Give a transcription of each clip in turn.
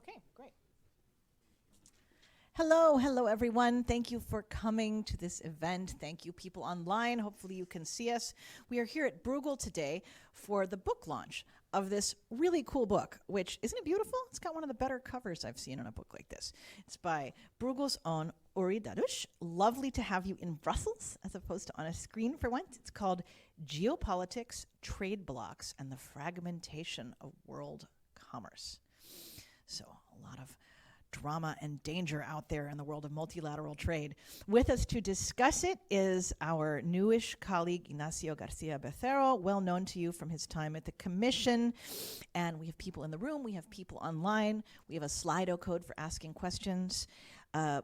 Okay, great. Hello, everyone. Thank you for coming to this event. Thank you, people online. Hopefully, you can see us. We are here at Bruegel today for the book launch of this really cool book, which, isn't it beautiful? It's got one of the better covers I've seen on a book like this. It's by Bruegel's own Uri Dadush. Lovely to have you in Brussels as opposed to on a screen for once. It's called Geopolitics, Trade Blocs, and the Fragmentation of World Commerce. So a lot of drama and danger out there in the world of multilateral trade. With us to discuss it is our newish colleague, Ignacio Garcia Becerro, well known to you from his time at the Commission. And we have people in the room, we have people online, we have a Slido code for asking questions.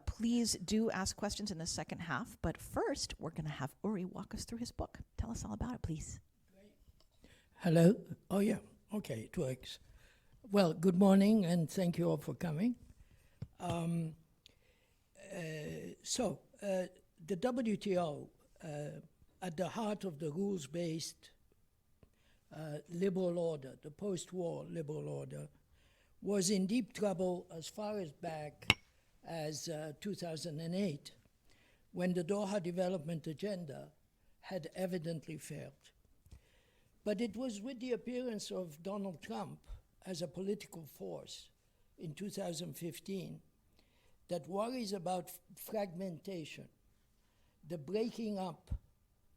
Please do ask questions in the second half, but first, we're going to have Uri walk us through his book. Tell us all about it, please. Hello. Oh, yeah. Okay, it works. Well, good morning, and thank you all for coming. The WTO, at the heart of the rules-based liberal order, the post-war liberal order, was in deep trouble as far as back as 2008, when the Doha Development Agenda had evidently failed. But it was with the appearance of Donald Trump as a political force in 2015 that worries about fragmentation, the breaking up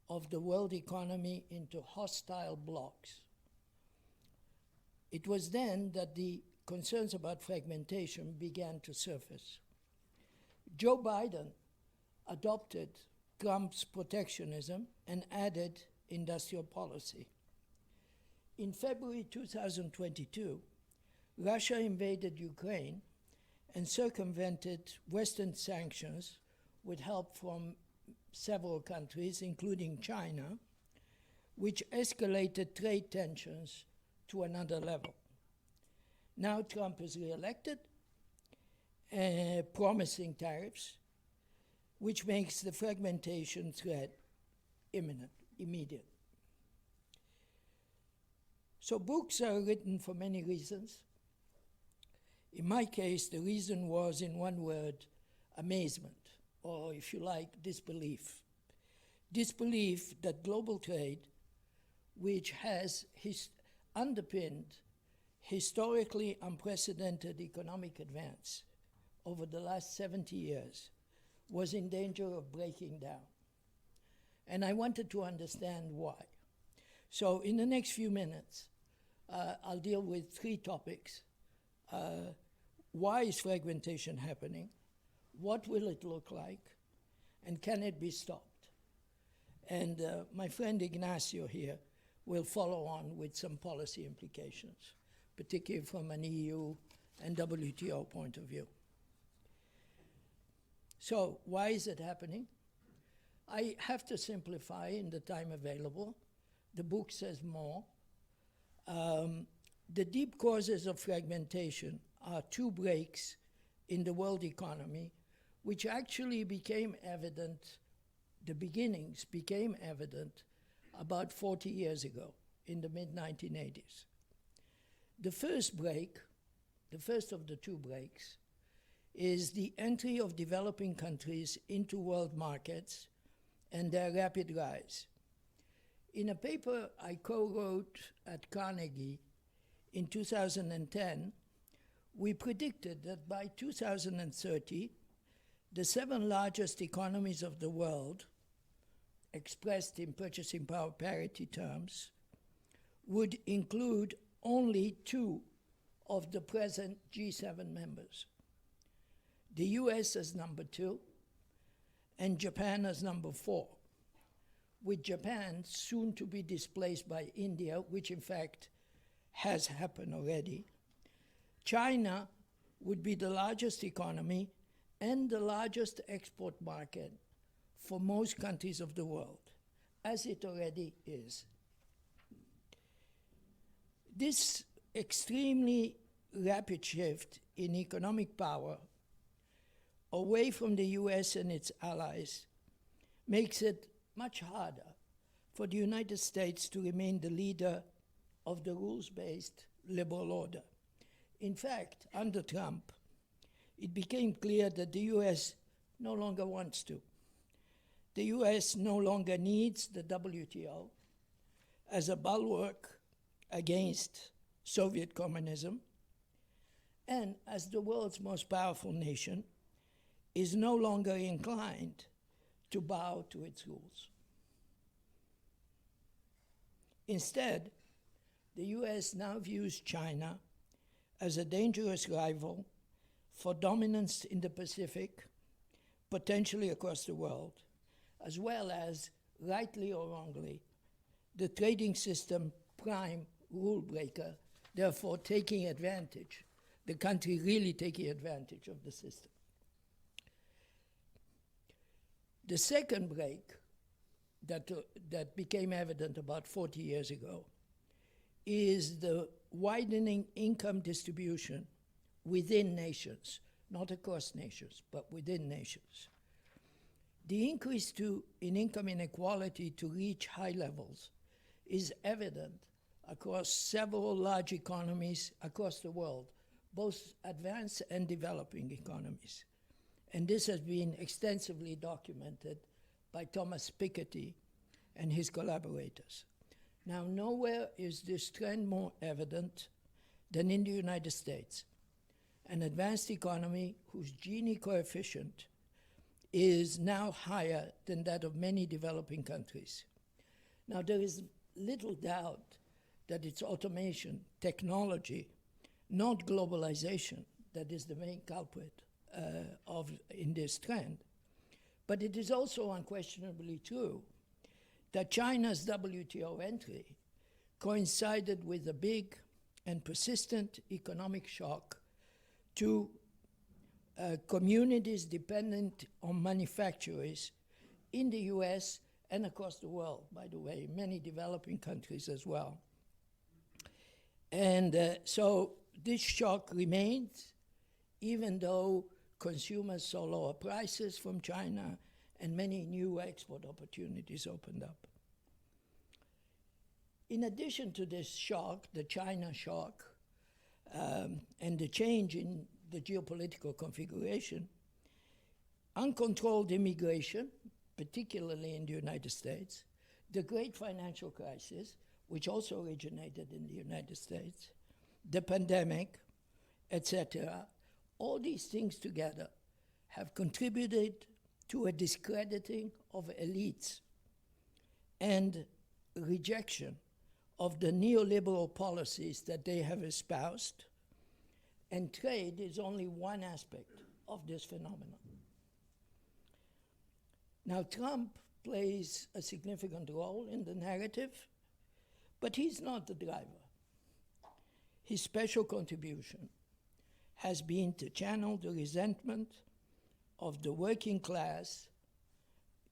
of the world economy into hostile blocs. It was then that the concerns about fragmentation began to surface. Joe Biden adopted Trump's protectionism and added industrial policy. In February 2022, Russia invaded Ukraine and circumvented Western sanctions with help from several countries, including China, which escalated trade tensions to another level. Now Trump is reelected, promising tariffs, which makes the fragmentation threat imminent, immediate. So books are written for many reasons. In my case, the reason was, in one word, amazement, or if you like, disbelief. Disbelief that global trade, which has underpinned historically unprecedented economic advance over the last 70 years, was in danger of breaking down. And I wanted to understand why. So in the next few minutes, I'll deal with three topics. Why is fragmentation happening? What will it look like? And can it be stopped? And my friend Ignacio here will follow on with some policy implications, particularly from an EU and WTO point of view. So why is it happening? I have to simplify in the time available. The book says more. The deep causes of fragmentation are two breaks in the world economy, which actually became evident, the beginnings became evident about 40 years ago, in the mid-1980s. The first break, the first of the two breaks, is the entry of developing countries into world markets and their rapid rise. In a paper I co-wrote at Carnegie in 2010, we predicted that by 2030, the 7 largest economies of the world, expressed in purchasing power parity terms, would include only 2 of the present G7 members. The US as number 2, and Japan as number 4, with Japan soon to be displaced by India, which in fact has happened already. China would be the largest economy and the largest export market for most countries of the world, as it already is. This extremely rapid shift in economic power away from the US and its allies makes it much harder for the United States to remain the leader of the rules-based liberal order. In fact, under Trump, it became clear that the US no longer wants to. The US no longer needs the WTO as a bulwark against Soviet communism, and as the world's most powerful nation, is no longer inclined to bow to its rules. Instead, the US now views China as a dangerous rival for dominance in the Pacific, potentially across the world, as well as, rightly or wrongly, the trading system prime rule breaker, therefore taking advantage, the country really taking advantage of the system. The second break that became evident about 40 years ago is the widening income distribution within nations, not across nations, but within nations. The increase in income inequality to reach high levels is evident across several large economies across the world, both advanced and developing economies. And this has been extensively documented by Thomas Piketty and his collaborators. Now, nowhere is this trend more evident than in the United States, an advanced economy whose Gini coefficient is now higher than that of many developing countries. Now, there is little doubt that it's automation, technology, not globalization, that is the main culprit in this trend. But it is also unquestionably true that China's WTO entry coincided with a big and persistent economic shock to communities dependent on manufacturers in the US and across the world, by the way, many developing countries as well. And so this shock remains, even though consumers saw lower prices from China and many new export opportunities opened up. In addition to this shock, the China shock, and the change in the geopolitical configuration, uncontrolled immigration, particularly in the United States, the great financial crisis, which also originated in the United States, the pandemic, etc., all these things together have contributed to a discrediting of elites and rejection of the neoliberal policies that they have espoused, and trade is only one aspect of this phenomenon. Now, Trump plays a significant role in the narrative, but he's not the driver. His special contribution has been to channel the resentment of the working class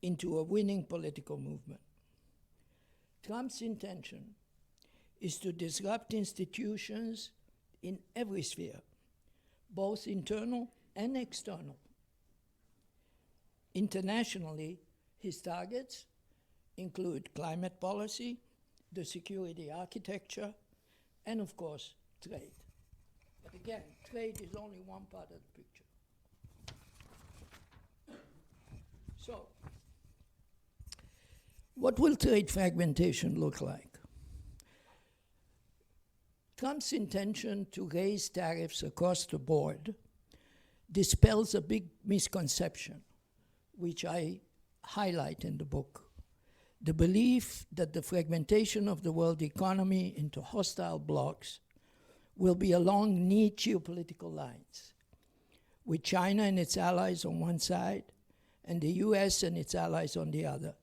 into a winning political movement. Trump's intention is to disrupt institutions in every sphere, both internal and external. Internationally, his targets include climate policy, the security architecture, and of course, trade. But again, trade is only one part of the picture. So, what will trade fragmentation look like? Trump's intention to raise tariffs across the board dispels a big misconception, which I highlight in the book. The belief that the fragmentation of the world economy into hostile blocs will be along neat geopolitical lines, with China and its allies on one side, and the US and its allies on the other.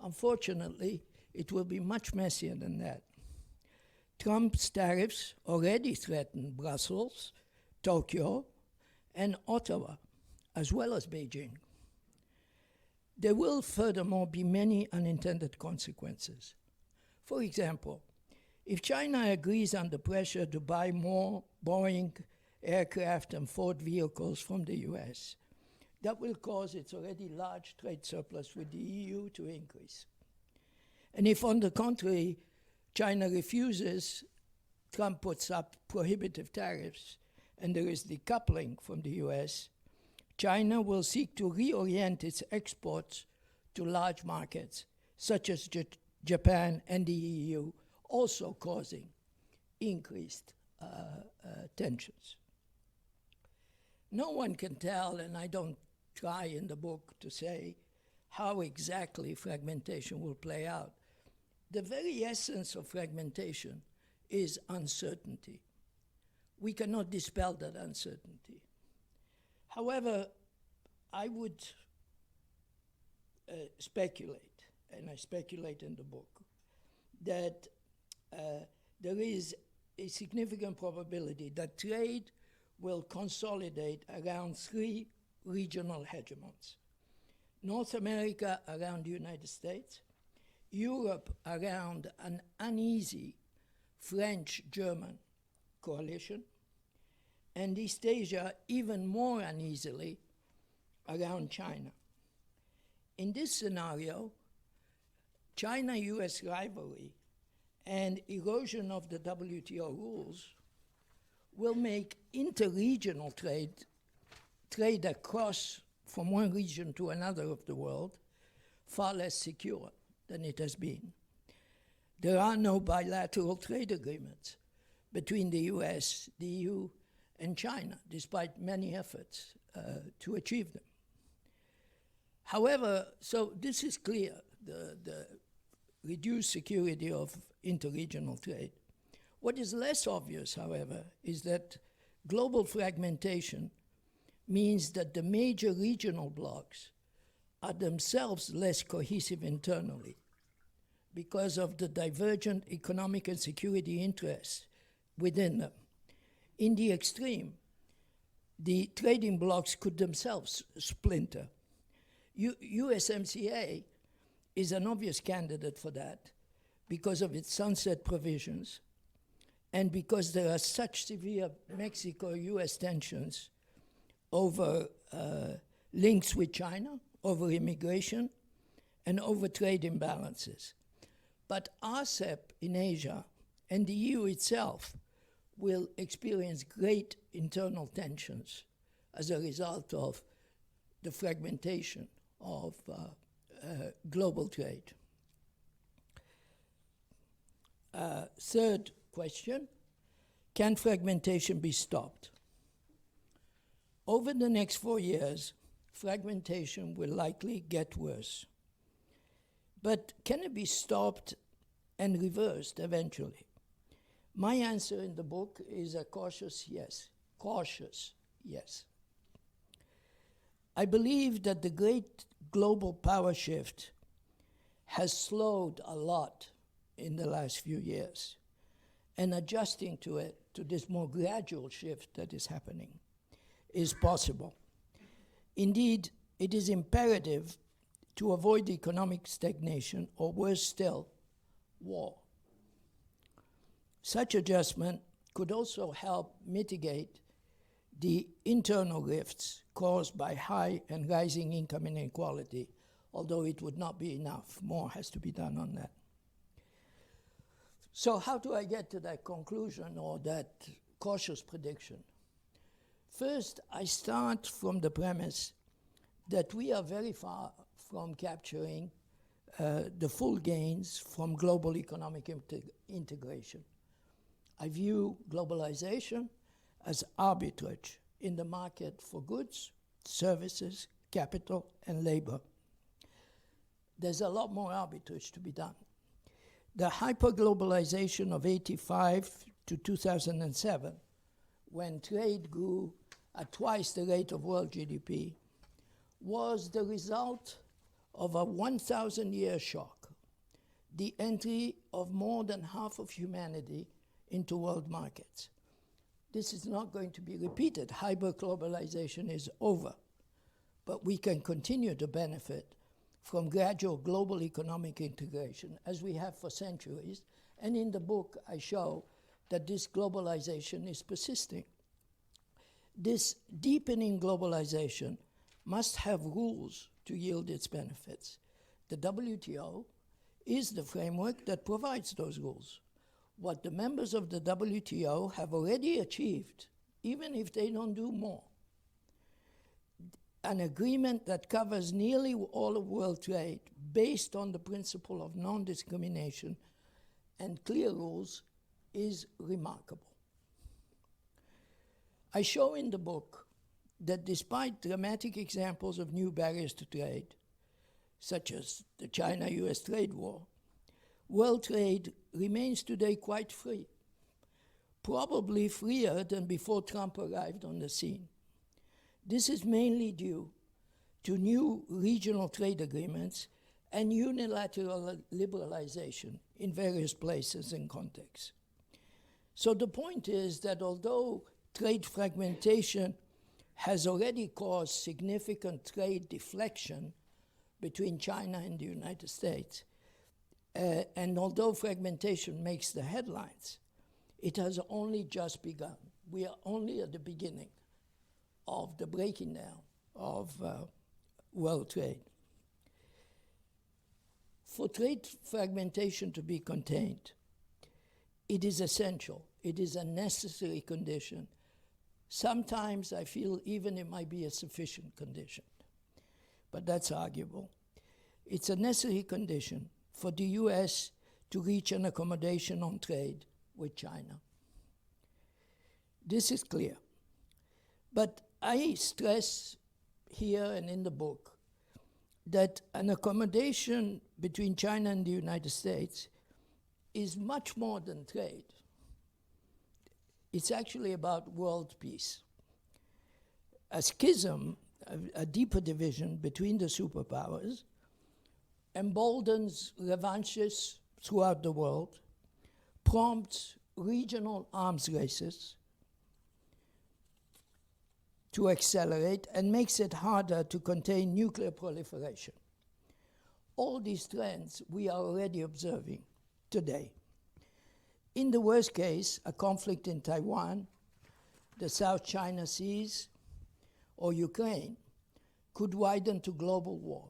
Unfortunately, it will be much messier than that. Trump's tariffs already threaten Brussels, Tokyo, and Ottawa, as well as Beijing. There will furthermore be many unintended consequences. For example, if China agrees under pressure to buy more Boeing aircraft and Ford vehicles from the US, that will cause its already large trade surplus with the EU to increase. And if, on the contrary, China refuses, Trump puts up prohibitive tariffs, and there is decoupling from the US, China will seek to reorient its exports to large markets, such as Japan and the EU, also causing increased tensions. No one can tell, and I don't try in the book to say how exactly fragmentation will play out. The very essence of fragmentation is uncertainty. We cannot dispel that uncertainty. However, I would speculate, and I speculate in the book, that there is a significant probability that trade will consolidate around three regional hegemons. North America around the United States, Europe around an uneasy French-German coalition, and East Asia even more uneasily around China. In this scenario, China-US rivalry and erosion of the WTO rules will make interregional trade across from one region to another of the world far less secure than it has been. There are no bilateral trade agreements between the US, the EU, and China, despite many efforts to achieve them. However, so this is clear, the reduced security of interregional trade. What is less obvious, however, is that global fragmentation means that the major regional blocs are themselves less cohesive internally because of the divergent economic and security interests within them. In the extreme, the trading blocs could themselves splinter. USMCA is an obvious candidate for that because of its sunset provisions and because there are such severe Mexico-US tensions over links with China, over immigration, and over trade imbalances. But RCEP in Asia and the EU itself will experience great internal tensions as a result of the fragmentation of global trade. Third question, can fragmentation be stopped? Over the next 4 years, fragmentation will likely get worse. But can it be stopped and reversed eventually? My answer in the book is a cautious yes. Cautious yes. I believe that the great global power shift has slowed a lot in the last few years, and adjusting to it, to this more gradual shift that is happening, is possible. Indeed, it is imperative to avoid economic stagnation, or worse still, war. Such adjustment could also help mitigate the internal rifts caused by high and rising income inequality, although it would not be enough. More has to be done on that. So how do I get to that conclusion or that cautious prediction? First, I start from the premise that we are very far from capturing the full gains from global economic integration. I view globalization as arbitrage in the market for goods, services, capital, and labor. There's a lot more arbitrage to be done. The hyperglobalization of 1985 to 2007, when trade grew at twice the rate of world GDP, was the result of a 1,000-year shock, the entry of more than half of humanity into world markets. This is not going to be repeated. Hyperglobalization is over, but we can continue to benefit from gradual global economic integration, as we have for centuries, and in the book I show that this globalization is persisting. This deepening globalization must have rules to yield its benefits. The WTO is the framework that provides those rules. What the members of the WTO have already achieved even if they don't do more. An agreement that covers nearly all of world trade based on the principle of non-discrimination and clear rules is remarkable. I show in the book that despite dramatic examples of new barriers to trade, such as the China-US trade war, world trade remains today quite free, probably freer than before Trump arrived on the scene. This is mainly due to new regional trade agreements and unilateral liberalization in various places and contexts. So the point is that although trade fragmentation has already caused significant trade deflection between China and the United States, and although fragmentation makes the headlines, it has only just begun. We are only at the beginning of the breaking down of world trade. For trade fragmentation to be contained, it is essential, it is a necessary condition. Sometimes I feel even it might be a sufficient condition, but that's arguable. It's a necessary condition for the US to reach an accommodation on trade with China. This is clear. But I stress here and in the book that an accommodation between China and the United States is much more than trade. It's actually about world peace. A schism, a deeper division between the superpowers, emboldens revanchists throughout the world, prompts regional arms races to accelerate, and makes it harder to contain nuclear proliferation. All these trends we are already observing today. In the worst case, a conflict in Taiwan, the South China Seas, or Ukraine could widen to global war.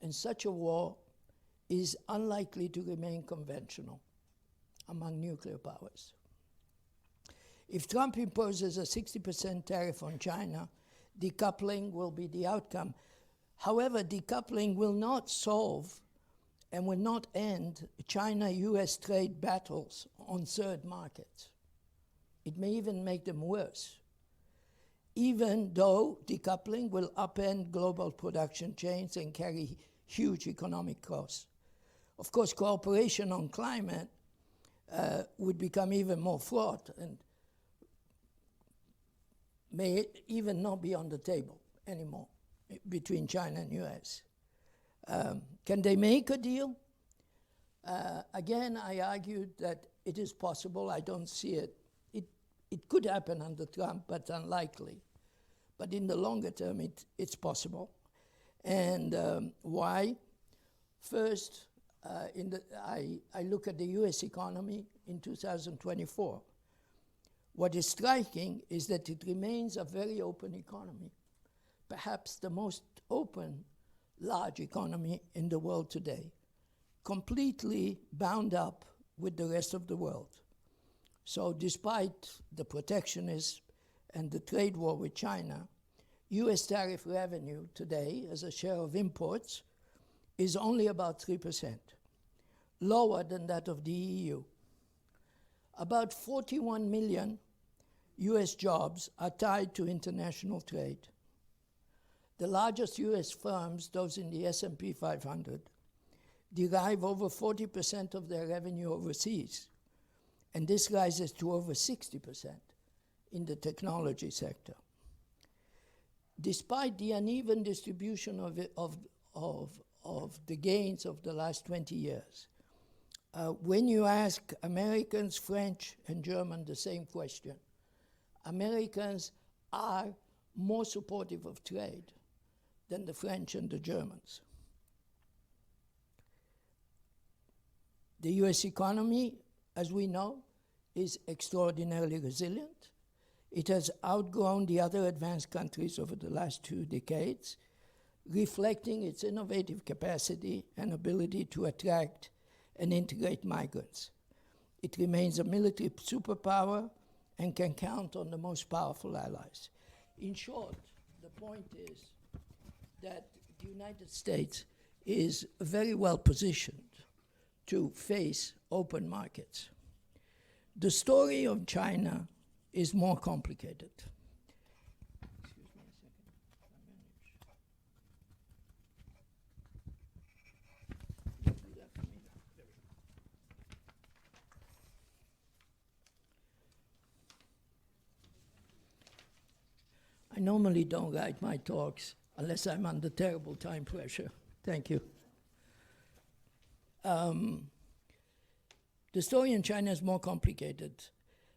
And such a war is unlikely to remain conventional among nuclear powers. If Trump imposes a 60% tariff on China, decoupling will be the outcome. However, decoupling will not solve and will not end China-US trade battles on third markets. It may even make them worse, even though decoupling will upend global production chains and carry huge economic costs. Of course, cooperation on climate would become even more fraught and may even not be on the table anymore between China and US. Can they make a deal? Again, I argued that it is possible. I don't see it. It could happen under Trump, but unlikely. But in the longer term, it's possible. And why? First, I look at the US economy in 2024. What is striking is that it remains a very open economy, perhaps the most open large economy in the world today, completely bound up with the rest of the world. So despite the protectionism and the trade war with China, US tariff revenue today as a share of imports is only about 3%, lower than that of the EU. About 41 million US jobs are tied to international trade. The largest US firms, those in the S&P 500, derive over 40% of their revenue overseas, and this rises to over 60% in the technology sector. Despite the uneven distribution of the gains of the last 20 years, when you ask Americans, French, and German the same question, Americans are more supportive of trade than the French and the Germans. The US economy, as we know, is extraordinarily resilient. It has outgrown the other advanced countries over the last 2 decades, reflecting its innovative capacity and ability to attract and integrate migrants. It remains a military superpower and can count on the most powerful allies. In short, the point is that the United States is very well positioned to face open markets. The story of China is more complicated. Excuse me a second. You do that for me? I normally don't write my talks unless I'm under terrible time pressure. Thank you. The story in China is more complicated.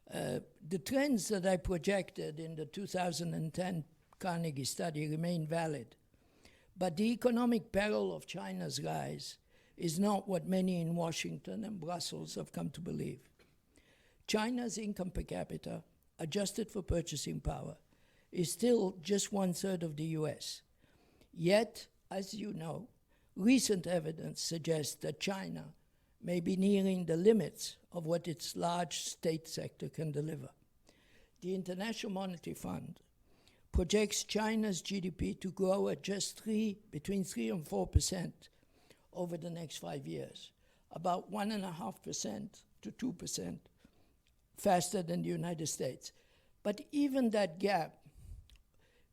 The trends that I projected in the 2010 Carnegie study remain valid. But the economic peril of China's rise is not what many in Washington and Brussels have come to believe. China's income per capita, adjusted for purchasing power, is still just 1/3 of the US. Yet, as you know, recent evidence suggests that China may be nearing the limits of what its large state sector can deliver. The International Monetary Fund projects China's GDP to grow at just between 3 and 4% over the next 5 years, about 1.5% to 2% faster than the United States. But even that gap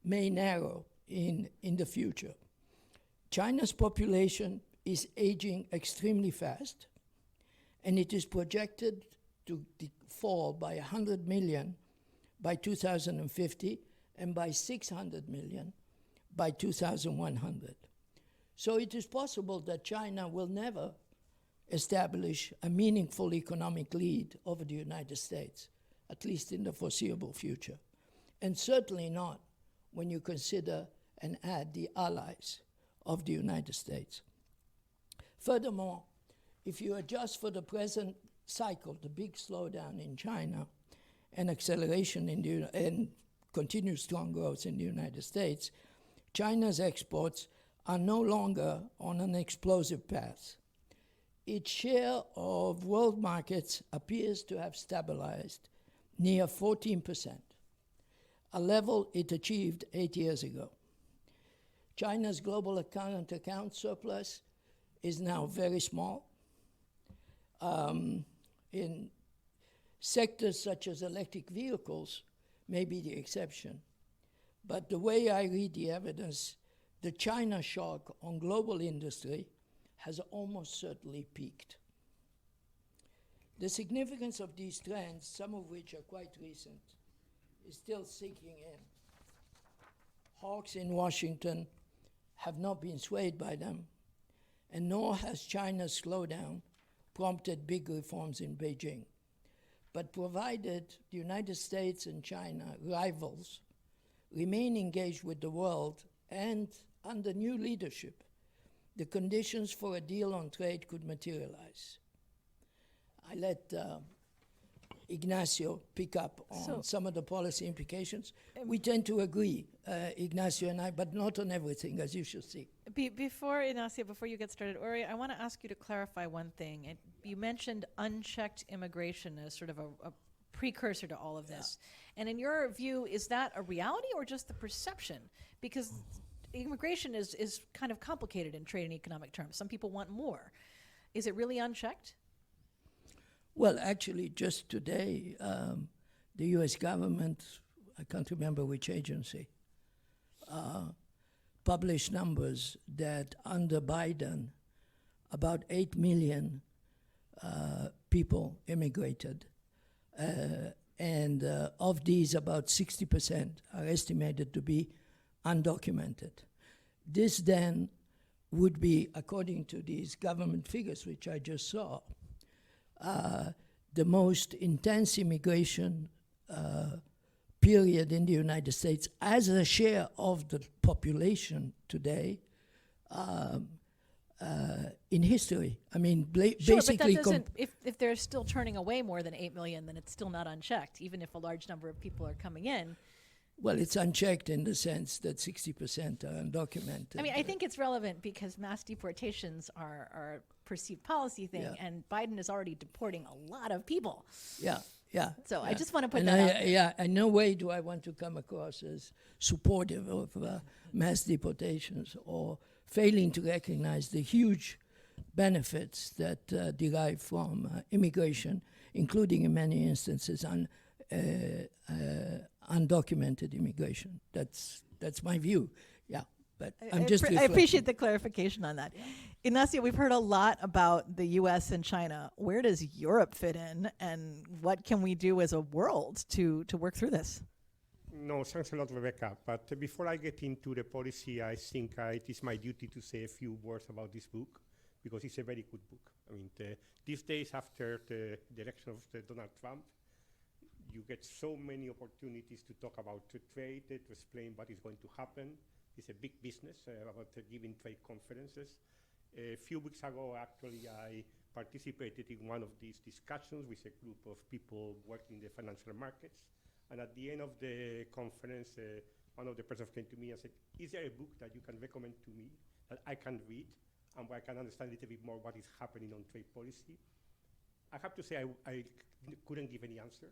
may narrow in the future. China's population is aging extremely fast, and it is projected to fall by 100 million by 2050 and by 600 million by 2100. So it is possible that China will never establish a meaningful economic lead over the United States, at least in the foreseeable future, and certainly not when you consider and add the allies of the United States. Furthermore, if you adjust for the present cycle, the big slowdown in China and acceleration and continued strong growth in the United States, China's exports are no longer on an explosive path. Its share of world markets appears to have stabilized near 14%, a level it achieved 8 years ago. China's global current account surplus is now very small. In sectors such as electric vehicles may be the exception. But the way I read the evidence, the China shock on global industry has almost certainly peaked. The significance of these trends, some of which are quite recent, is still sinking in. Hawks in Washington have not been swayed by them, and nor has China's slowdown prompted big reforms in Beijing. But provided the United States and China, rivals, remain engaged with the world and under new leadership, the conditions for a deal on trade could materialize. I let Ignacio pick up on some of the policy implications. We tend to agree, Ignacio and I, but not on everything, as you should see. Before, Ignacio, before you get started, Ori, I want to ask you to clarify one thing. You mentioned unchecked immigration as sort of a precursor to all of this. And in your view, is that a reality or just the perception? Because immigration is kind of complicated in trade and economic terms. Some people want more. Is it really unchecked? Well, actually, just today, the U.S. government, I can't remember which agency, published numbers that under Biden, about 8 million people immigrated. And of these, about 60% are estimated to be undocumented. This then would be, according to these government figures, which I just saw, the most intense immigration period in the United States as a share of the population today in history. I mean, Sure, basically... but that doesn't, if they're still turning away more than 8 million, then it's still not unchecked, even if a large number of people are coming in. Well, it's unchecked in the sense that 60% are undocumented. I mean, I think it's relevant because mass deportations are a perceived policy thing, and Biden is already deporting a lot of people. Yeah, Yeah. So I yeah. just want to put and that I, out there. Yeah, in no way do I want to come across as supportive of mass deportations or failing to recognize the huge benefits that derive from immigration, including in many instances undocumented immigration. That's my view. Yeah, but I'm just I reflecting. appreciate the clarification on that. Ignacio, we've heard a lot about the U.S. and China. Where does Europe fit in, and what can we do as a world to work through this? No, thanks a lot, Rebecca. But before I get into the policy, I think it is my duty to say a few words about this book, because it's a very good book. I mean, these days after the election of Donald Trump, you get so many opportunities to talk about trade, to explain what is going to happen. It's a big business about giving trade conferences. A few weeks ago, actually, I participated in one of these discussions with a group of people working in the financial markets. And at the end of the conference, one of the persons came to me and said, is there a book that you can recommend to me that I can read and where I can understand a little bit more what is happening on trade policy? I have to say I couldn't give any answer.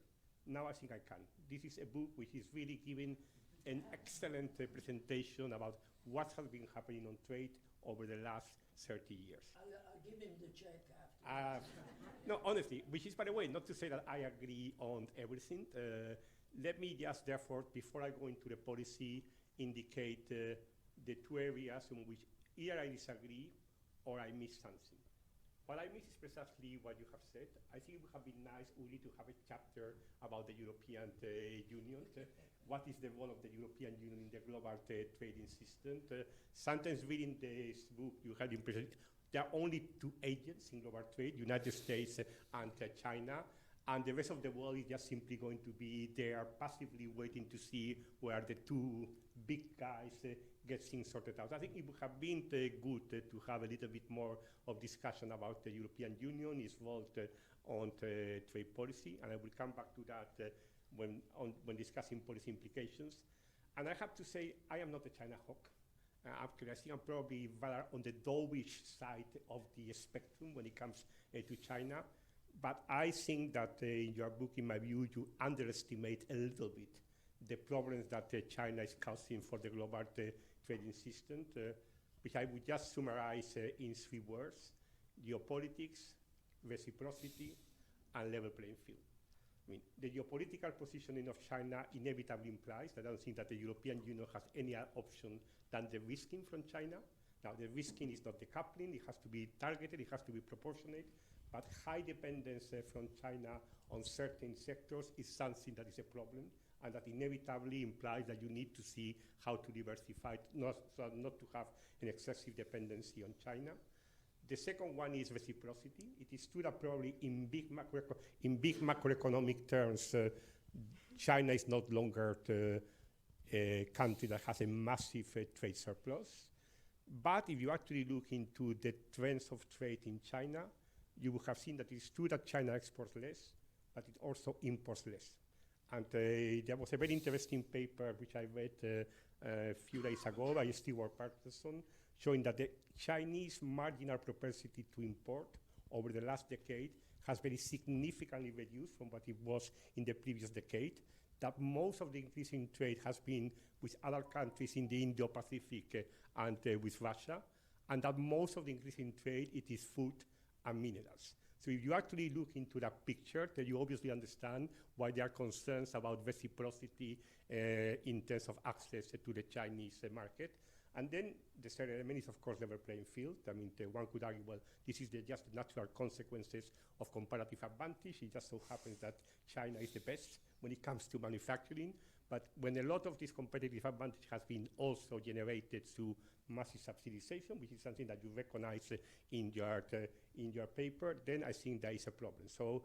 Now I think I can. This is a book which is really giving an excellent presentation about what has been happening on trade over the last 30 years. I'll give him the check after. No, honestly, which is, by the way, not to say that I agree on everything. Let me just, therefore, before I go into the policy, indicate the two areas in which either I disagree or I miss something. What I miss is precisely what you have said. I think it would have been nice, Uli, to have a chapter about the European Union. What is the role of the European Union in the global trading system? Sometimes reading this book, you have the impression there are only two agents in global trade, United States and China, and the rest of the world is just simply going to be there passively waiting to see where the two big guys get things sorted out. I think it would have been good to have a little bit more of discussion about the European Union, its role on trade policy, and I will come back to that when discussing policy implications. And I have to say, I am not a China hawk. Actually, I think I'm probably rather on the dovish side of the spectrum when it comes to China. But I think that in your book, in my view, you underestimate a little bit the problems that China is causing for the global trading system, which I would just summarize in 3 words: geopolitics, reciprocity, and level playing field. I mean, the geopolitical positioning of China inevitably implies that I don't think that the European Union has any other option than the risking from China. Now, the risking is not decoupling, it has to be targeted, it has to be proportionate, but high dependence from China on certain sectors is something that is a problem, and that inevitably implies that you need to see how to diversify, not to have an excessive dependency on China. The second one is reciprocity. It is true that probably in big macroeconomic terms, China is no longer a country that has a massive trade surplus. But if you actually look into the trends of trade in China, you will have seen that it's true that China exports less, but it also imports less. And there was a very interesting paper which I read a few days ago by Stewart Patterson, showing that the Chinese marginal propensity to import over the last decade has very significantly reduced from what it was in the previous decade, that most of the increase in trade has been with other countries in the Indo-Pacific and with Russia, and that most of the increase in trade, it is food and minerals. So if you actually look into that picture, then you obviously understand why there are concerns about reciprocity in terms of access to the Chinese market. And then the third element is, of course, level playing field. I mean, one could argue, well, this is just the natural consequences of comparative advantage. It just so happens that China is the best when it comes to manufacturing. But when a lot of this competitive advantage has been also generated through massive subsidization, which is something that you recognize in your paper, then I think there is a problem. So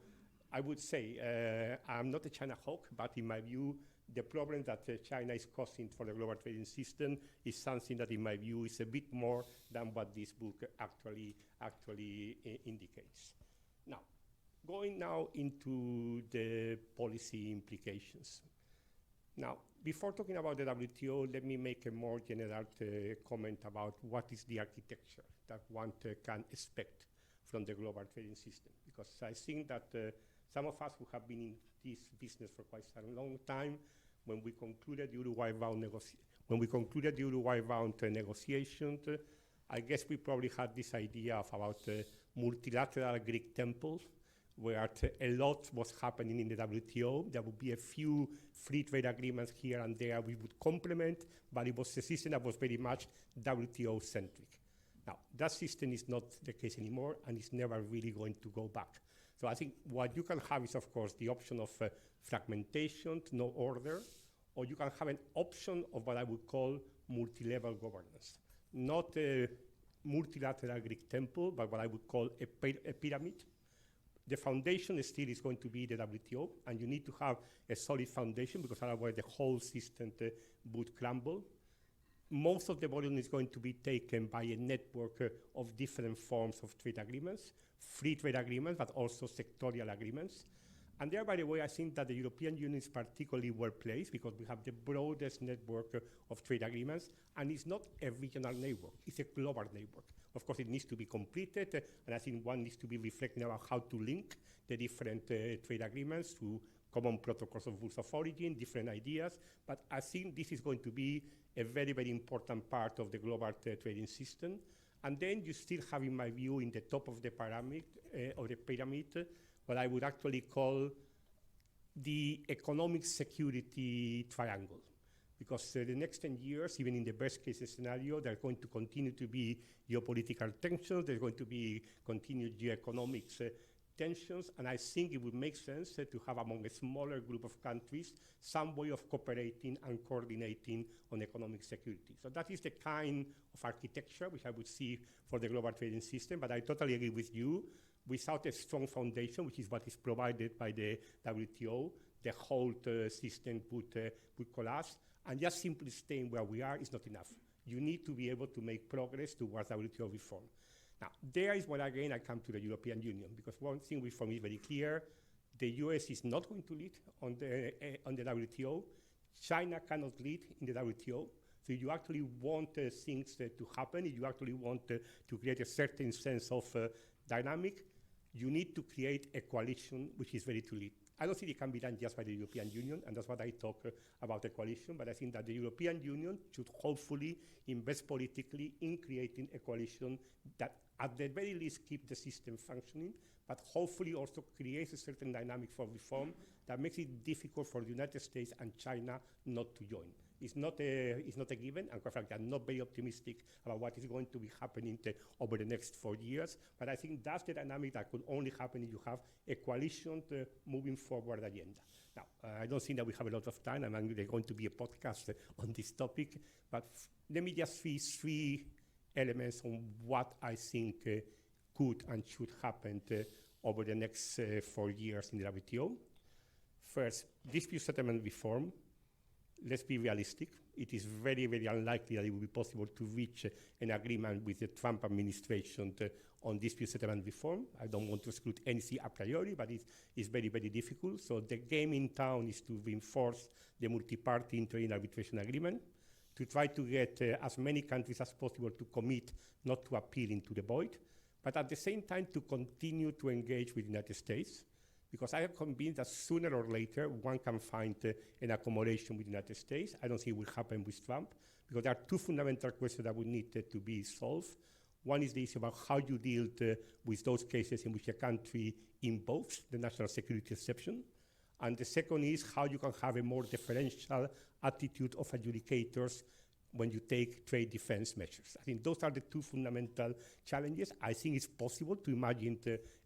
I would say I'm not a China hawk, but in my view, the problem that China is causing for the global trading system is something that, in my view, is a bit more than what this book actually indicates. Now, going now into the policy implications. Now, before talking about the WTO, let me make a more general comment about what is the architecture that one can expect from the global trading system. Because I think that some of us who have been in this business for quite a long time. When we concluded the Uruguay-bound negotiations, I guess we probably had this idea of about multilateral Greek temples, where a lot was happening in the WTO. There would be a few free trade agreements here and there we would complement, but it was a system that was very much WTO-centric. Now, that system is not the case anymore, and it's never really going to go back. So I think what you can have is, of course, the option of fragmentation, no order, or you can have an option of what I would call multi-level governance. Not a multilateral Greek temple, but what I would call a pyramid. The foundation still is going to be the WTO, and you need to have a solid foundation because otherwise the whole system would crumble. Most of the volume is going to be taken by a network of different forms of trade agreements, free trade agreements, but also sectorial agreements. And there, by the way, I think that the European Union is particularly well placed because we have the broadest network of trade agreements, and it's not a regional network, it's a global network. Of course, it needs to be completed, and I think one needs to be reflecting about how to link the different trade agreements to common protocols of rules of origin, different ideas, but I think this is going to be a very, very important part of the global trading system. And then you still have, in my view, in the top of the pyramid, what I would actually call the economic security triangle. Because the next 10 years, even in the best case scenario, there are going to continue to be geopolitical tensions, there's going to be continued geoeconomics tensions, and I think it would make sense to have among a smaller group of countries some way of cooperating and coordinating on economic security. So that is the kind of architecture which I would see for the global trading system, but I totally agree with you. Without a strong foundation, which is what is provided by the WTO, the whole system would collapse, and just simply staying where we are is not enough. You need to be able to make progress towards WTO reform. Now, there is when, again, I come to the European Union, because one thing for me is very clear. The US is not going to lead on the WTO. China cannot lead in the WTO. So you actually want things to happen, if you actually want to create a certain sense of dynamic, you need to create a coalition which is ready to lead. I don't think it can be done just by the European Union, and that's what I talk about a coalition, but I think that the European Union should hopefully invest politically in creating a coalition that at the very least keep the system functioning, but hopefully also creates a certain dynamic for reform that makes it difficult for the United States and China not to join. It's not a given, and quite frankly, I'm not very optimistic about what is going to be happening over the next 4 years, but I think that's the dynamic that could only happen if you have a coalition moving forward agenda. Now, I don't think that we have a lot of time, and there's going to be a podcast on this topic, but let me just see 3 elements on what I think could and should happen over the next 4 years in the WTO. First, dispute settlement reform. Let's be realistic. It is very, very unlikely that it will be possible to reach an agreement with the Trump administration on dispute settlement reform. I don't want to exclude anything a priori, but it's very, very difficult. So the game in town is to reinforce the multi-party interim arbitration agreement, to try to get as many countries as possible to commit not to appeal into the void, but at the same time to continue to engage with the United States, because I am convinced that sooner or later one can find an accommodation with the United States. I don't think it will happen with Trump, because there are 2 fundamental questions that would need to be solved. One is the issue about how you deal with those cases in which a country invokes the national security exception. And the second is how you can have a more differential attitude of adjudicators when you take trade defense measures. I think those are the 2 fundamental challenges. I think it's possible to imagine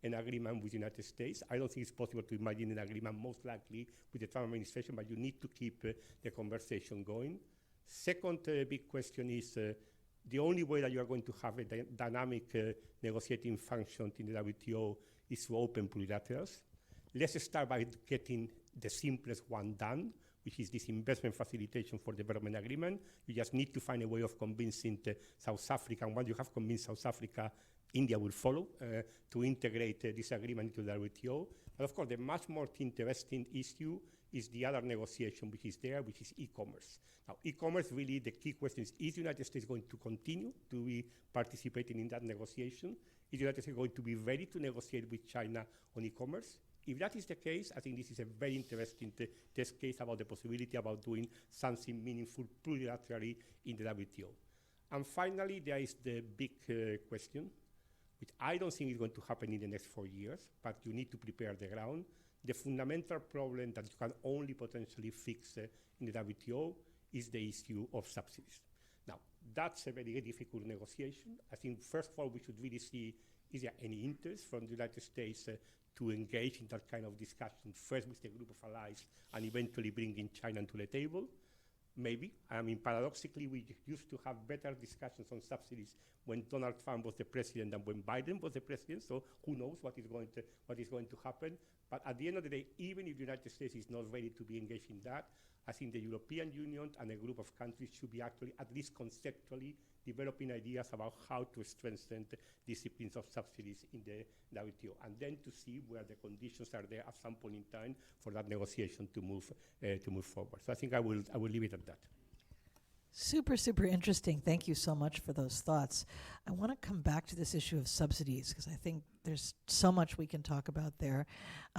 an agreement with the United States. I don't think it's possible to imagine an agreement most likely with the Trump administration, but you need to keep the conversation going. Second big question is the only way that you are going to have a dynamic negotiating function in the WTO is to open plurilaterals. Let's start by getting the simplest one done, which is this investment facilitation for development agreement. You just need to find a way of convincing South Africa, and once you have convinced South Africa, India will follow to integrate this agreement into the WTO. But of course, the much more interesting issue is the other negotiation which is there, which is e-commerce. Now, e-commerce, really, the key question is the United States going to continue to be participating in that negotiation? Is the United States going to be ready to negotiate with China on e-commerce? If that is the case, I think this is a very interesting test case about the possibility about doing something meaningful plurilaterally in the WTO. And finally, there is the big question, which I don't think is going to happen in the next 4 years, but you need to prepare the ground. The fundamental problem that you can only potentially fix in the WTO is the issue of subsidies. Now, that's a very difficult negotiation. I think, first of all, we should really see, is there any interest from the United States to engage in that kind of discussion, first with the group of allies, and eventually bringing China to the table? Maybe. I mean, paradoxically, we used to have better discussions on subsidies when Donald Trump was the president than when Biden was the president, so who knows what is going to happen. But at the end of the day, even if the United States is not ready to be engaged in that, I think the European Union and a group of countries should be actually, at least conceptually, developing ideas about how to strengthen the disciplines of subsidies in the WTO, and then to see where the conditions are there at some point in time for that negotiation to move forward. So I think I will leave it at that. Super, super interesting. Thank you so much for those thoughts. I want to come back to this issue of subsidies because I think there's so much we can talk about there.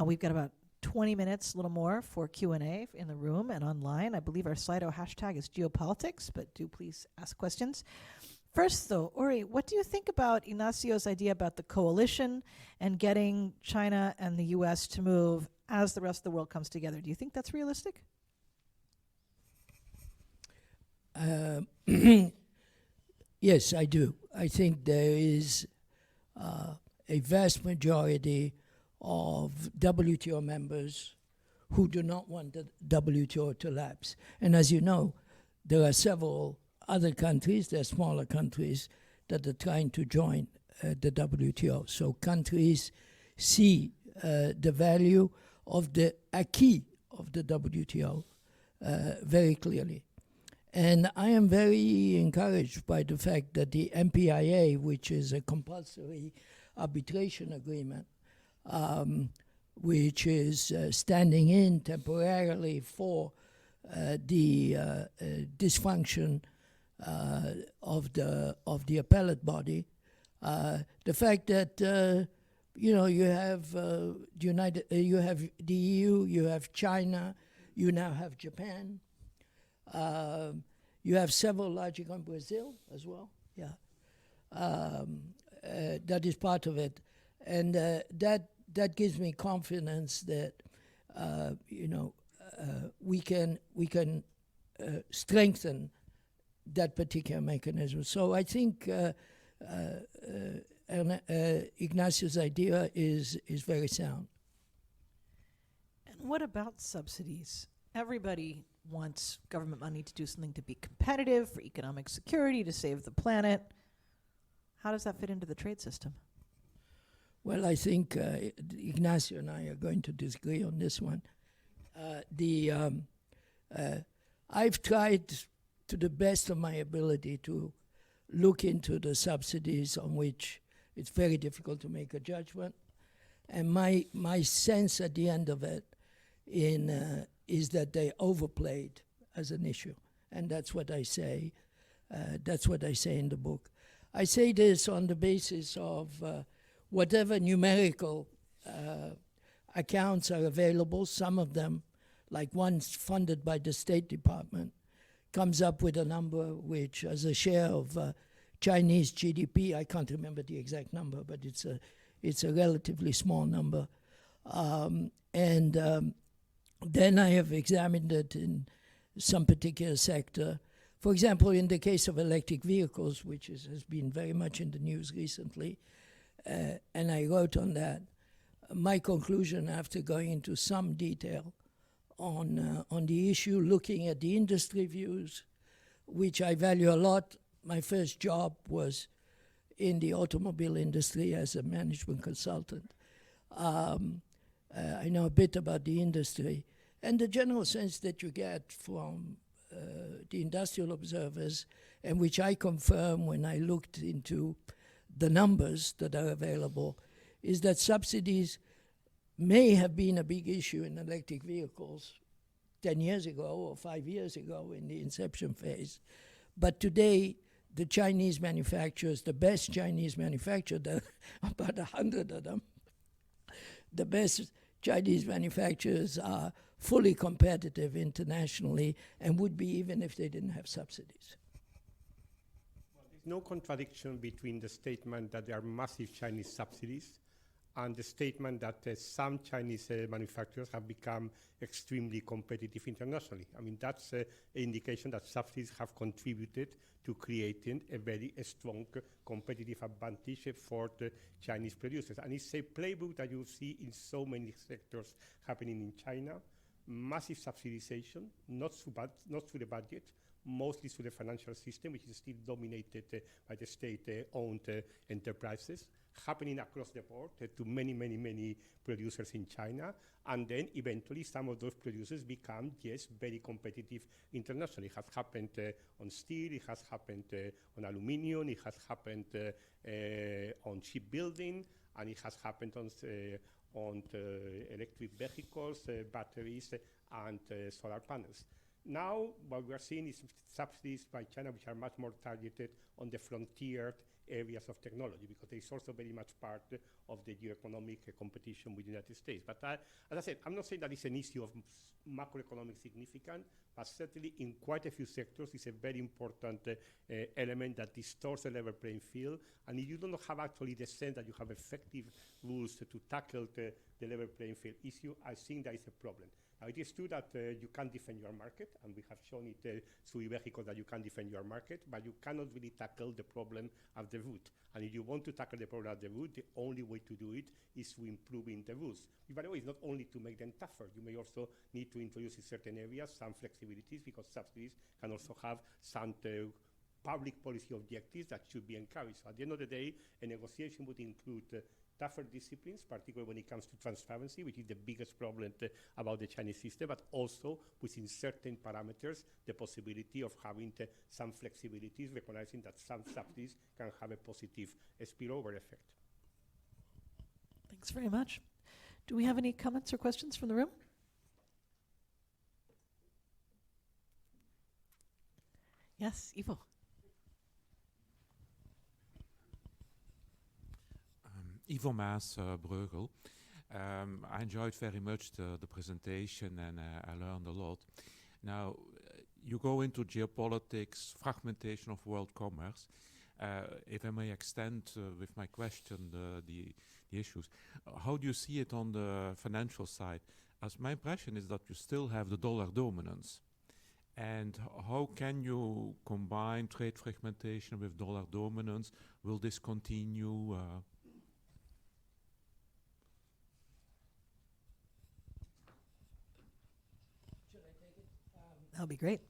We've got about 20 minutes, a little more, for Q&A in the room and online. I believe our Slido hashtag is Geopolitics, but do please ask questions. First, though, Uri, what do you think about Ignacio's idea about the coalition and getting China and the U.S. to move as the rest of the world comes together? Do you think that's realistic? Yes, I do. I think there is a vast majority of WTO members who do not want the WTO to lapse. And as you know, there are several other countries, they're smaller countries, that are trying to join the WTO. So countries see the value of the acquis of the WTO very clearly. And I am very encouraged by the fact that the MPIA, which is a compulsory arbitration agreement, which is standing in temporarily for the dysfunction of the appellate body. The fact that you have you have the EU, you have China, you now have Japan, you have several large economies, Brazil as well. Yeah, that is part of it, and that gives me confidence that we can strengthen that particular mechanism. So I think Ignacio's idea is very sound. And what about subsidies? Everybody wants government money to do something to be competitive, for economic security, to save the planet. How does that fit into the trade system? Well, I think Ignacio and I are going to disagree on this one. I've tried to the best of my ability to look into the subsidies on which it's very difficult to make a judgment. And my sense at the end of it is that they overplayed as an issue. And that's what I say. That's what I say in the book. I say this on the basis of whatever numerical accounts are available. Some of them, like ones funded by the State Department, comes up with a number which, as a share of Chinese GDP, I can't remember the exact number, but it's a relatively small number. Then I have examined it in some particular sector. For example, in the case of electric vehicles, which has been very much in the news recently, and I wrote on that, my conclusion after going into some detail on the issue, looking at the industry views, which I value a lot. My first job was in the automobile industry as a management consultant. I know a bit about the industry. And the general sense that you get from the industrial observers, and which I confirm when I looked into the numbers that are available, is that subsidies may have been a big issue in electric vehicles 10 years ago or 5 years ago in the inception phase. But today, the Chinese manufacturers, the best Chinese manufacturers, there are about 100 of them, the best Chinese manufacturers are fully competitive internationally and would be even if they didn't have subsidies. There's no contradiction between the statement that there are massive Chinese subsidies and the statement that some Chinese manufacturers have become extremely competitive internationally. I mean, that's an indication that subsidies have contributed to creating a very strong competitive advantage for the Chinese producers. And it's a playbook that you see in so many sectors happening in China. Massive subsidization, not through the budget, mostly through the financial system, which is still dominated by the state-owned enterprises, happening across the board to many, many, many producers in China. And then eventually some of those producers become, yes, very competitive internationally. It has happened on steel, it has happened on aluminium, it has happened on shipbuilding, and it has happened on electric vehicles, batteries, and solar panels. Now, what we are seeing is subsidies by China, which are much more targeted on the frontier areas of technology, because it's also very much part of the geoeconomic competition with the United States. But as I said, I'm not saying that it's an issue of macroeconomic significance, but certainly in quite a few sectors, it's a very important element that distorts the level playing field. And if you don't have actually the sense that you have effective rules to tackle the level playing field issue, I think that is a problem. It is true that you can defend your market, and we have shown it through Ibejico that you can defend your market, but you cannot really tackle the problem at the root. And if you want to tackle the problem at the root, the only way to do it is through improving the rules. By the way, it's not only to make them tougher. You may also need to introduce in certain areas some flexibilities, because subsidies can also have some public policy objectives that should be encouraged. So at the end of the day, a negotiation would include tougher disciplines, particularly when it comes to transparency, which is the biggest problem about the Chinese system, but also within certain parameters, the possibility of having some flexibilities, recognizing that some subsidies can have a positive spillover effect. Thanks very much. Do we have any comments or questions from the room? Yes, Ivo. Ivo Maas, Breugel. I enjoyed very much the presentation, and I learned a lot. Now, you go into geopolitics, fragmentation of world commerce. If I may extend with my question the issues, how do you see it on the financial side? As my impression is that you still have the dollar dominance. And how can you combine trade fragmentation with dollar dominance? Will this continue? That'll be great.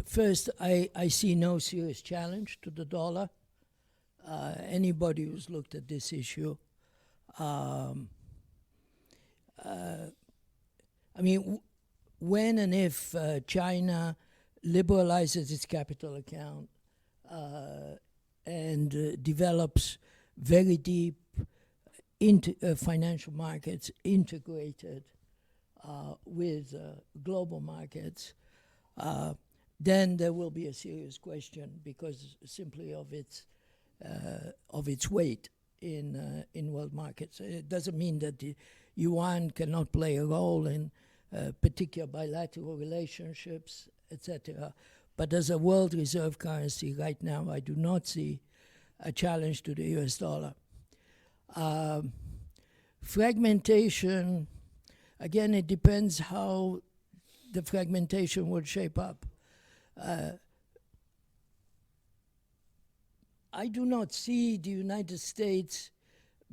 First, I see no serious challenge to the dollar. Anybody who's looked at this issue, I mean, when and if China liberalizes its capital account and develops very deep financial markets integrated with global markets, then there will be a serious question because simply of its weight in world markets. It doesn't mean that the yuan cannot play a role in particular bilateral relationships, etc. But as a world reserve currency right now, I do not see a challenge to the US dollar. Fragmentation, again, it depends how the fragmentation would shape up. I do not see the United States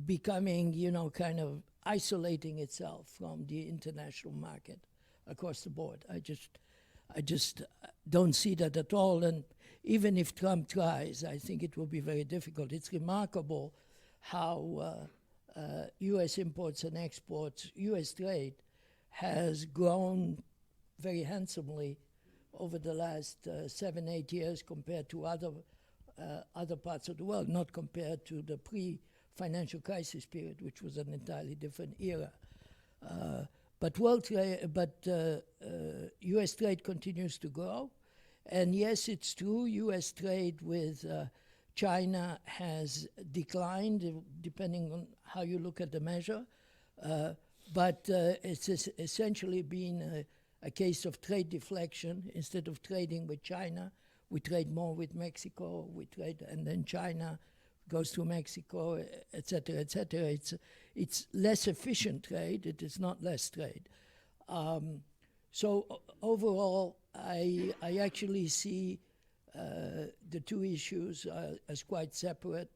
becoming, kind of isolating itself from the international market across the board. I just don't see that at all. And even if Trump tries, I think it will be very difficult. It's remarkable how U.S. imports and exports, U.S. trade, has grown very handsomely over the last 7-8 years compared to other parts of the world, not compared to the pre-financial crisis period, which was an entirely different era. But U.S. trade continues to grow. And yes, it's true, U.S. trade with China has declined, depending on how you look at the measure. But it's essentially been a case of trade deflection. Instead of trading with China, we trade more with Mexico. And then China goes to Mexico, etc., etc. It's less efficient trade. It is not less trade. So overall, I actually see the two issues as quite separate.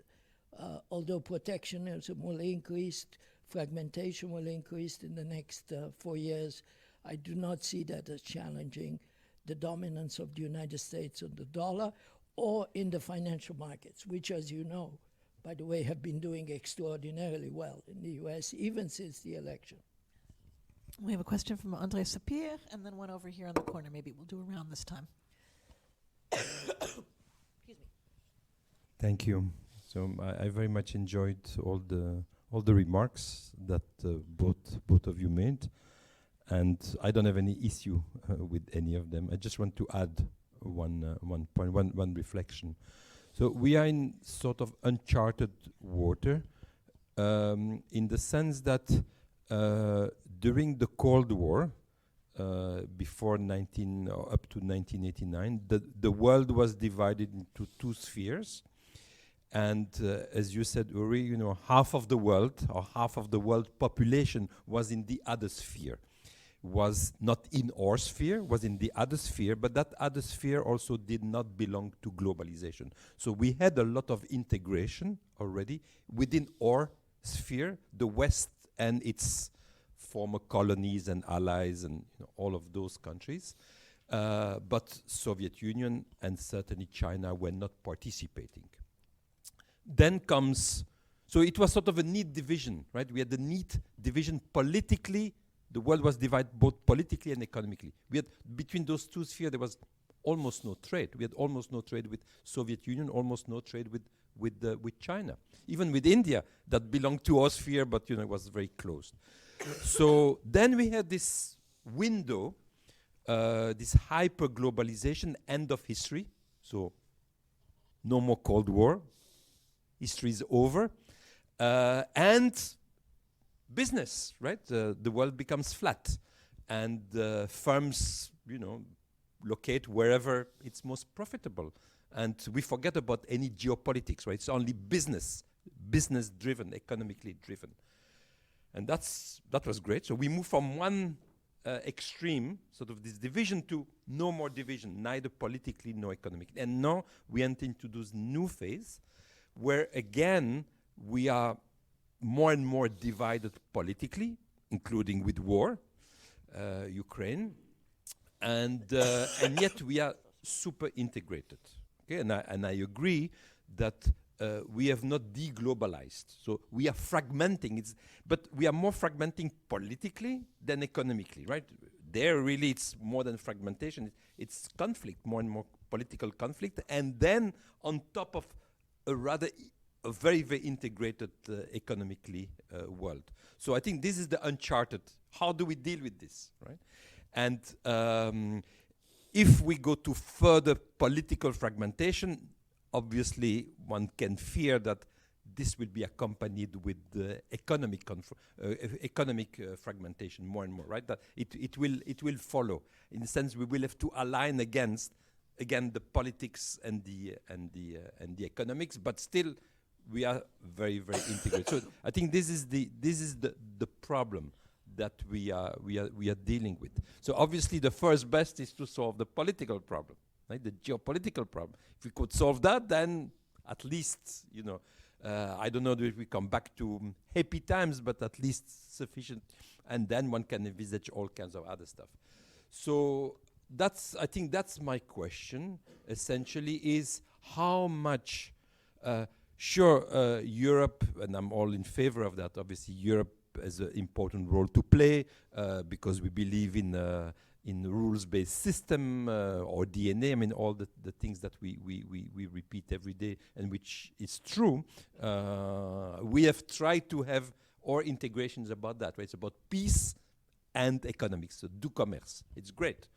Although protectionism will increase, fragmentation will increase in the next 4 years, I do not see that as challenging the dominance of the United States on the dollar or in the financial markets, which, as you know, by the way, have been doing extraordinarily well in the US, even since the election. We have a question from André Sapir, and then one over here in the corner. Maybe we'll do a round this time. Excuse me. Thank you. So I very much enjoyed all the remarks that both of you made, and I don't have any issue with any of them. I just want to add one point, one reflection. So we are in sort of uncharted water, in the sense that during the Cold War, before up to 1989, the world was divided into two spheres. And as you said, Uri, half of the world, or half of the world population, was in the other sphere. Was not in our sphere, was in the other sphere, but that other sphere also did not belong to globalization. So we had a lot of integration already within our sphere, the West and its former colonies and allies and all of those countries. But Soviet Union and certainly China were not participating. Then comes, so it was sort of a neat division, right? We had the neat division politically. The world was divided both politically and economically. We had, between those two spheres, there was almost no trade. We had almost no trade with Soviet Union, almost no trade with China. Even with India, that belonged to our sphere, but it was very closed. So then we had this window, this hyper-globalization, end of history. So no more Cold War. History is over. And business, right? The world becomes flat. And firms, locate wherever it's most profitable. And we forget about any geopolitics, right? It's only business-driven, economically driven. And that was great. So we move from one extreme, sort of this division, to no more division, neither politically nor economically. And now we enter into this new phase where, again, we are more and more divided politically, including with war, Ukraine, and yet we are super integrated. Okay, and I agree that we have not deglobalized. So we are fragmenting, but we are more fragmenting politically than economically, right? There really it's more than fragmentation, it's conflict, more and more political conflict, and then on top of a very, very integrated economically world. So I think this is the uncharted. How do we deal with this, right? And if we go to further political fragmentation, obviously one can fear that this will be accompanied with economic fragmentation more and more, right? That it will follow. In the sense, we will have to align against, again, the politics and the economics, but still we are very, very integrated. So I think this is the problem that we are dealing with. So obviously the first best is to solve the political problem, right? The geopolitical problem. If we could solve that, then at least, I don't know if we come back to happy times, but at least sufficient. And then one can envisage all kinds of other stuff. So I think that's my question, essentially, is how much, Europe, and I'm all in favor of that, obviously Europe has an important role to play because we believe in rules-based system or DNA. I mean, all the things that we repeat every day and which is true. We have tried to have our integrations about that, right? It's about peace and economics, so du commerce. It's great.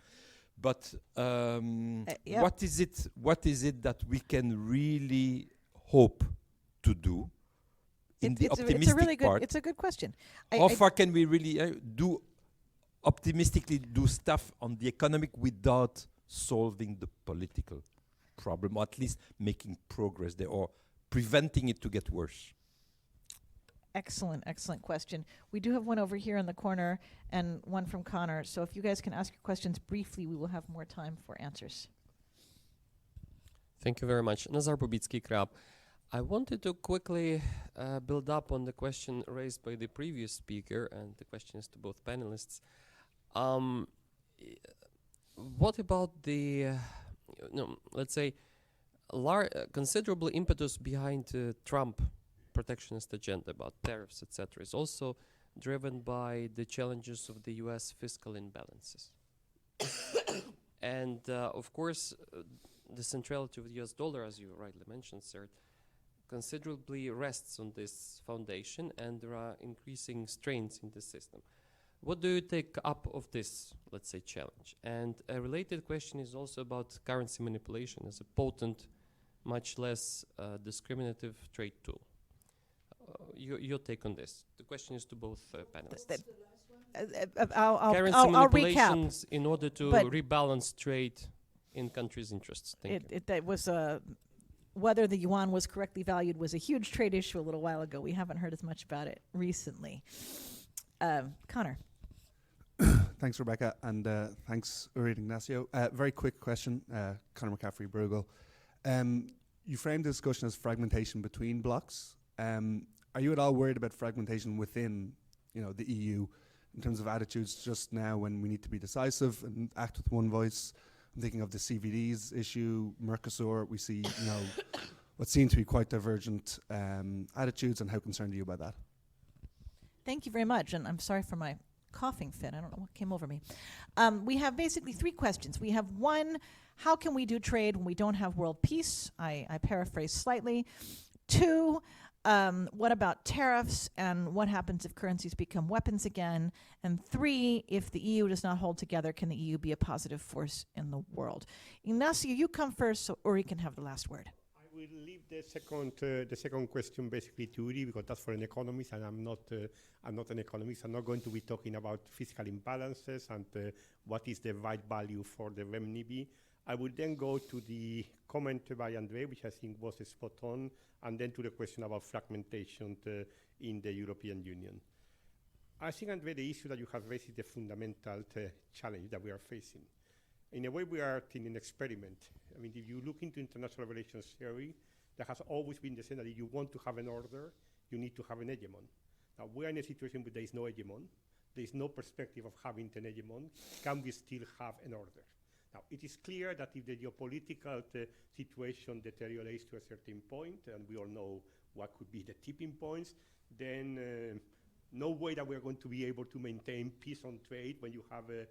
But yeah. what is it that we can really hope to do in the optimistic part? It's a good question. How far can we really optimistically do stuff on the economic without solving the political problem, or at least making progress there, or preventing it to get worse? Excellent question. We do have one over here in the corner and one from Connor. So if you guys can ask your questions briefly, we will have more time for answers. Thank you very much. Nazar Bubitsky Krab. I wanted to quickly build up on the question raised by the previous speaker, and the question is to both panelists. What about the, let's say, considerable impetus behind Trump protectionist agenda about tariffs, etc., is also driven by the challenges of the U.S. fiscal imbalances. And of course, the centrality of the U.S. dollar, as you rightly mentioned, sir, considerably rests on this foundation, and there are increasing strains in the system. What do you take up of this, let's say, challenge? And a related question is also about currency manipulation as a potent, much less discriminative trade tool. Your take on this. The question is to both panelists. I'll Currency recap. manipulations in order to rebalance trade in countries' interests. Thank you. That was whether the yuan was correctly valued was a huge trade issue a little while ago. We haven't heard as much about it recently. Connor. Thanks, Rebecca, and thanks, Uri Ignacio. Very quick question, Connor McCaffrey, Bruegel. You framed the discussion as fragmentation between blocs. Are you at all worried about fragmentation within, the EU in terms of attitudes just now when we need to be decisive and act with one voice? I'm thinking of the CVDs issue, Mercosur. We see, what seem to be quite divergent attitudes, and how concerned are you about that? Thank you very much, and I'm sorry for my coughing fit. I don't know what came over me. We have basically three questions. We have one, how can we do trade when we don't have world peace? I paraphrase slightly. Two, what about tariffs and what happens if currencies become weapons again? And three, if the EU does not hold together, can the EU be a positive force in the world? Ignacio, you come first, so Uri can have the last word. I will leave the second question basically to Uri, because that's for an economist, and I'm not an economist. I'm not going to be talking about fiscal imbalances and what is the right value for the renminbi. I will then go to the comment by Andre, which I think was spot on, and then to the question about fragmentation in the European Union. I think, Andre, the issue that you have raised is the fundamental challenge that we are facing. In a way, we are in an experiment. I mean, if you look into international relations theory, there has always been the sense that if you want to have an order, you need to have an hegemon. Now, we are in a situation where there is no hegemon. There is no perspective of having an hegemon. Can we still have an order? Now, it is clear that if the geopolitical situation deteriorates to a certain point, and we all know what could be the tipping points, then no way that we're going to be able to maintain peace on trade when you have a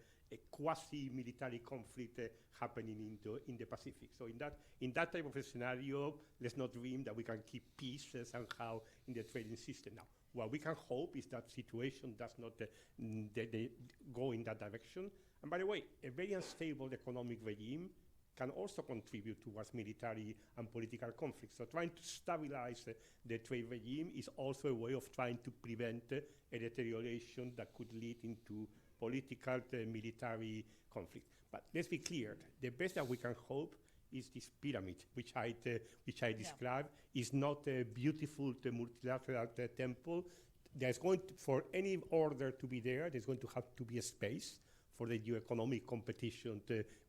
quasi-military conflict happening in the Pacific. So in that type of a scenario, let's not dream that we can keep peace somehow in the trading system. Now, what we can hope is that situation does not go in that direction. And by the way, a very unstable economic regime can also contribute towards military and political conflicts. So trying to stabilize the trade regime is also a way of trying to prevent a deterioration that could lead into political military conflict. But let's be clear, the best that we can hope is this pyramid, which I described, is not a beautiful multilateral temple. There's going to, for any order to be there, there's going to have to be a space for the economic competition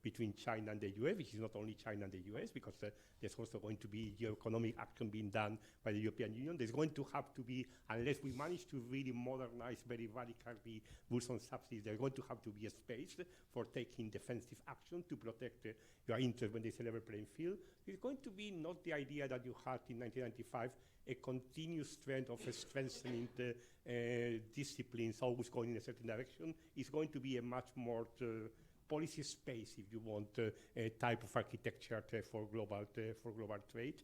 between China and the US, which is not only China and the US, because there's also going to be geoeconomic action being done by the European Union. There's going to have to be, unless we manage to really modernize very radically rules on subsidies, there's going to have to be a space for taking defensive action to protect your interest when there's a level playing field. It's going to be not the idea that you had in 1995, a continuous trend of strengthening disciplines, always going in a certain direction. Is going to be a much more policy space, if you want, a type of architecture for global trade.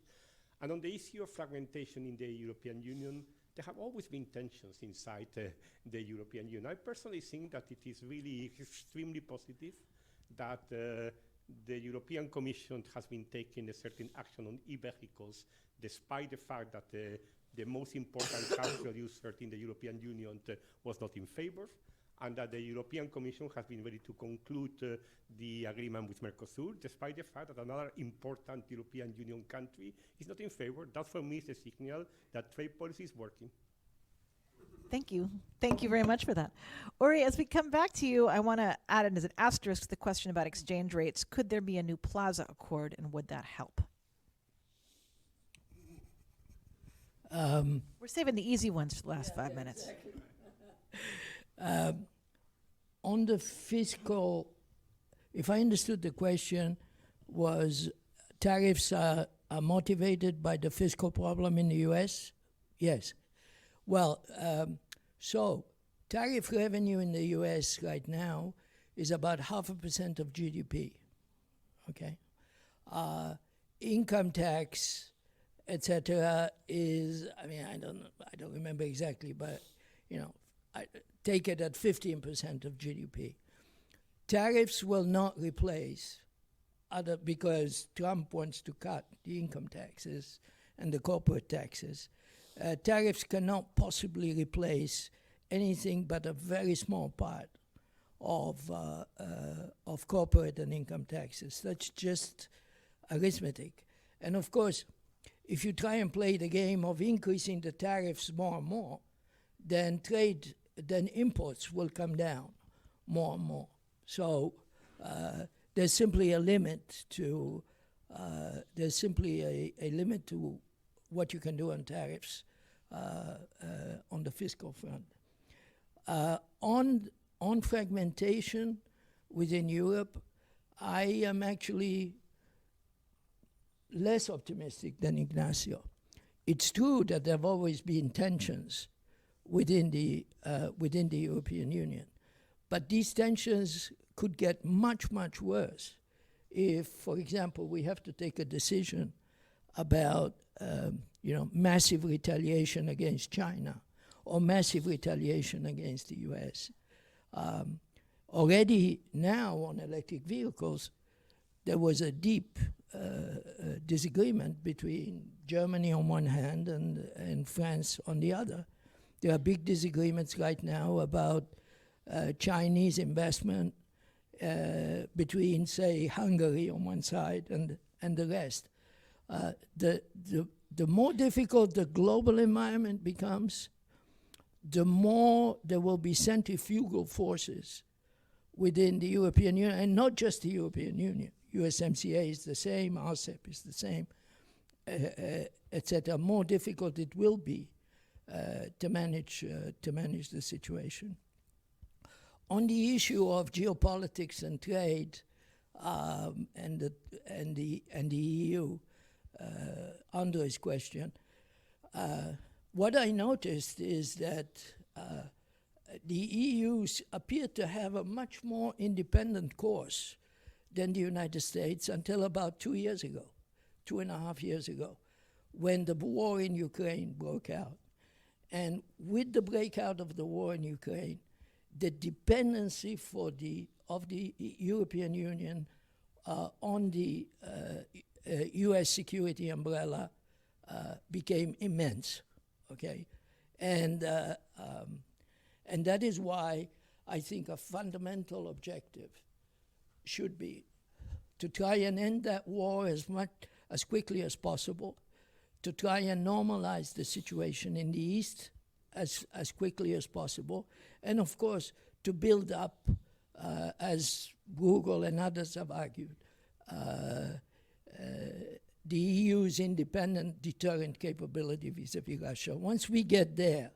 And on the issue of fragmentation in the European Union, there have always been tensions inside the European Union. I personally think that it is really extremely positive that the European Commission has been taking a certain action on e-vehicles, despite the fact that the most important car producer in the European Union was not in favor, and that the European Commission has been ready to conclude the agreement with Mercosur, despite the fact that another important European Union country is not in favor. That for me is a signal that trade policy is working. Thank you. Thank you very much for that. Ori, as we come back to you, I want to add in as an asterisk the question about exchange rates. Could there be a new Plaza Accord, and would that help? We're saving the easy ones for the last 5 minutes. Exactly. On the fiscal, if I understood the question, was tariffs are motivated by the fiscal problem in the U.S.? Yes. Well, so tariff revenue in the U.S. right now is about 0.5% of GDP. Okay, income tax, etc., is, I mean, I don't remember exactly, but I take it at 15% of GDP. Tariffs will not replace because Trump wants to cut the income taxes and the corporate taxes. Tariffs cannot possibly replace anything but a very small part of corporate and income taxes. That's just arithmetic. And of course, if you try and play the game of increasing the tariffs more and more, then imports will come down more and more. So there's simply a limit to what you can do on tariffs on the fiscal front. On fragmentation within Europe, I am actually less optimistic than Ignacio. It's true that there have always been tensions within the European Union, but these tensions could get much, much worse if, for example, we have to take a decision about massive retaliation against China or massive retaliation against the U.S. Already now on electric vehicles, there was a deep disagreement between Germany on one hand and France on the other. There are big disagreements right now about Chinese investment between, say, Hungary on one side and the rest. The more difficult the global environment becomes, the more there will be centrifugal forces within the European Union, and not just the European Union. USMCA is the same, RCEP is the same, etc. More difficult it will be to manage the situation. On the issue of geopolitics and trade and the EU, Andre's question, what I noticed is that the EU appeared to have a much more independent course than the United States until about 2 years ago, 2.5 years ago, when the war in Ukraine broke out. And with the breakout of the war in Ukraine, the dependency of the European Union on the U.S. security umbrella became immense, okay? And that is why I think a fundamental objective should be to try and end that war as quickly as possible, to try and normalize the situation in the East as quickly as possible, and of course to build up, as Google and others have argued, the EU's independent deterrent capability vis-a-vis Russia. Once we get there,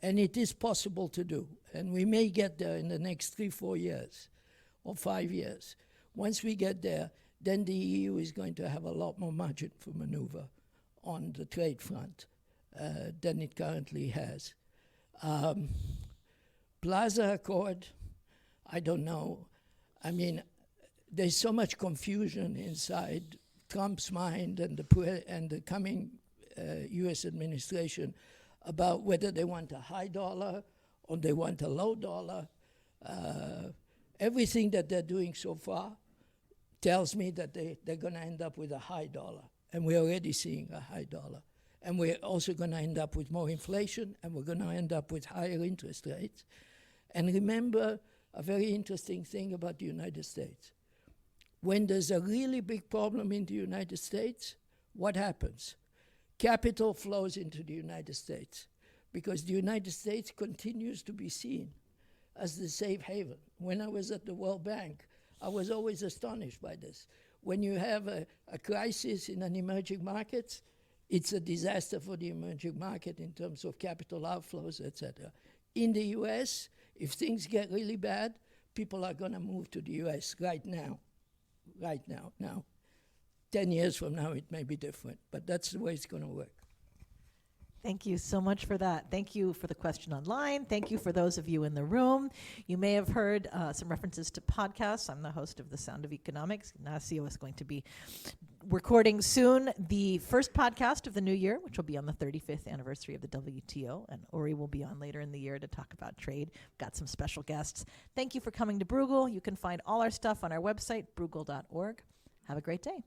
and it is possible to do, and we may get there in the next 3-4 years or 5 years. Once we get there, then the EU is going to have a lot more margin for maneuver on the trade front than it currently has. Plaza Accord, I don't know. I mean, there's so much confusion inside Trump's mind and the coming U.S. administration about whether they want a high dollar or they want a low dollar. Everything that they're doing so far tells me that they're going to end up with a high dollar. And we're already seeing a high dollar. And we're also going to end up with more inflation, and we're going to end up with higher interest rates. And remember a very interesting thing about the United States. When there's a really big problem in the United States, what happens? Capital flows into the United States because the United States continues to be seen as the safe haven. When I was at the World Bank, I was always astonished by this. When you have a crisis in an emerging market, it's a disaster for the emerging market in terms of capital outflows, etc. In the US, if things get really bad, people are going to move to the US right now. Now. 10 years from now, it may be different, but that's the way it's going to work. Thank you so much for that. Thank you for the question online. Thank you for those of you in the room. You may have heard some references to podcasts. I'm the host of The Sound of Economics. Ignacio is going to be recording soon the first podcast of the new year, which will be on the 35th anniversary of the WTO, and Ori will be on later in the year to talk about trade. We've got some special guests. Thank you for coming to Bruegel. You can find all our stuff on our website, bruegel.org. Have a great day.